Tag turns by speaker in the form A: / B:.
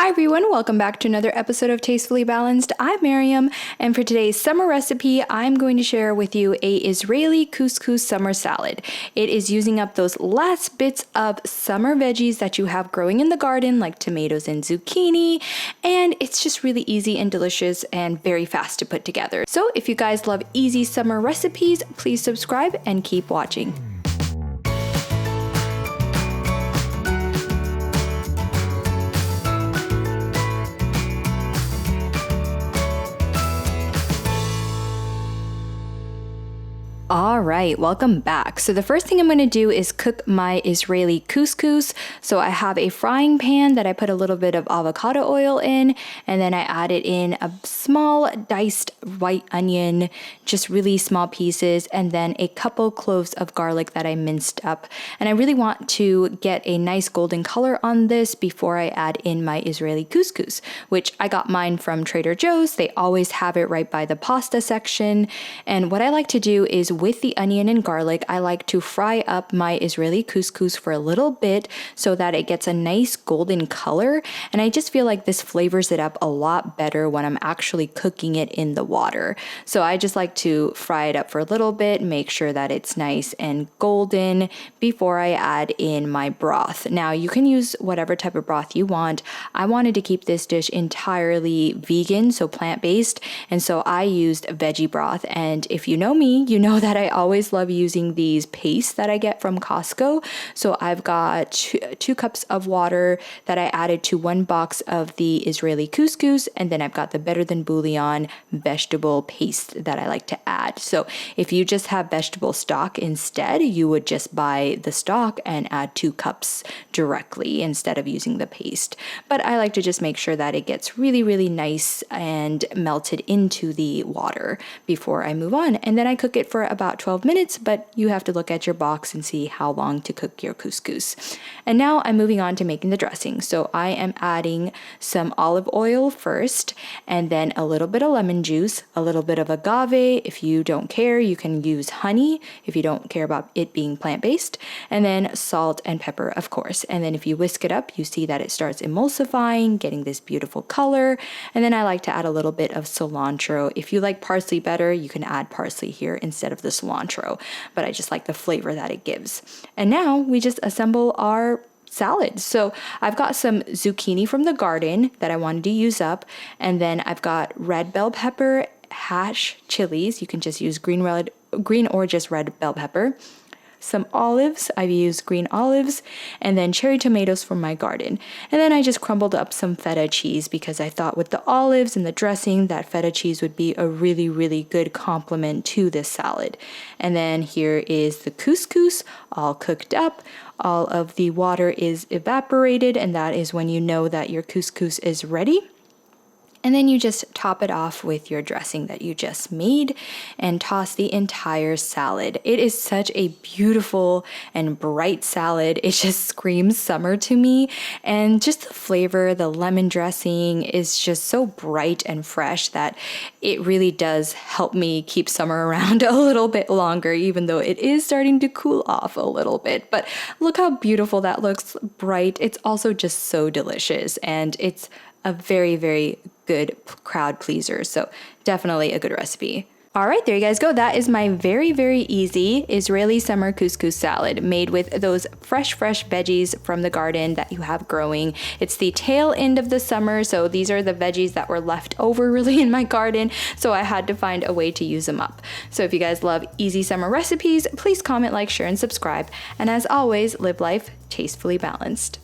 A: Hi everyone, welcome back to another episode of Tastefully Balanced. I'm Miriam, and for today's summer recipe, I'm going to share with you a Israeli Couscous Summer Salad. It is using up those last bits of summer veggies that you have growing in the garden, like tomatoes and zucchini, and it's just really easy and delicious and very fast to put together. So if you guys love easy summer recipes, please subscribe and keep watching. All right, welcome back. So the first thing I'm going to do is cook my Israeli couscous. So I have a frying pan that I put a little bit of avocado oil in, and then I added in a small diced white onion, just really small pieces, and then a couple cloves of garlic that I minced up. And I really want to get a nice golden color on this before I add in my Israeli couscous, which I got mine from Trader Joe's. They always have it right by the pasta section. And what I like to do is with the onion and garlic, I like to fry up my Israeli couscous for a little bit so that it gets a nice golden color. And I just feel like this flavors it up a lot better when I'm actually cooking it in the water. So I just like to fry it up for a little bit, make sure that it's nice and golden before I add in my broth. Now you can use whatever type of broth you want. I wanted to keep this dish entirely vegan, so plant-based, and so I used veggie broth. And if you know me, you know that I always love using these pastes that I get from Costco. So I've got two cups of water that I added to one box of the Israeli couscous, and then I've got the Better Than Bouillon vegetable paste that I like to add. So if you just have vegetable stock instead, you would just buy the stock and add 2 cups directly instead of using the paste. But I like to just make sure that it gets really, really nice and melted into the water before I move on. And then I cook it for about 12 minutes, but you have to look at your box and see how long to cook your couscous. And now I'm moving on to making the dressing. So I am adding some olive oil first, and then a little bit of lemon juice, a little bit of agave. If you don't care, you can use honey if you don't care about it being plant-based, and then salt and pepper, of course. And then if you whisk it up, you see that it starts emulsifying, getting this beautiful color. And then I like to add a little bit of cilantro. If you like parsley better, you can add parsley here instead of the cilantro, but I just like the flavor that it gives. And now we just assemble our salad. So I've got some zucchini from the garden that I wanted to use up, and then I've got red bell pepper, hash chilies. You can just use green or just red bell pepper. Some olives, I've used green olives, and then cherry tomatoes from my garden. And then I just crumbled up some feta cheese because I thought with the olives and the dressing that feta cheese would be a really, really good complement to this salad. And then here is the couscous all cooked up. All of the water is evaporated, and that is when you know that your couscous is ready. And then you just top it off with your dressing that you just made and toss the entire salad. It is such a beautiful and bright salad. It just screams summer to me. And just the flavor, the lemon dressing is just so bright and fresh that it really does help me keep summer around a little bit longer, even though it is starting to cool off a little bit. But look how beautiful that looks, bright. It's also just so delicious, and it's a very, very good crowd pleaser. So definitely a good recipe. All right, there you guys go. That is my very, very easy Israeli summer couscous salad made with those fresh veggies from the garden that you have growing. It's the tail end of the summer, so these are the veggies that were left over really in my garden, so I had to find a way to use them up. So if you guys love easy summer recipes, please comment, like, share, and subscribe. And as always, live life tastefully balanced.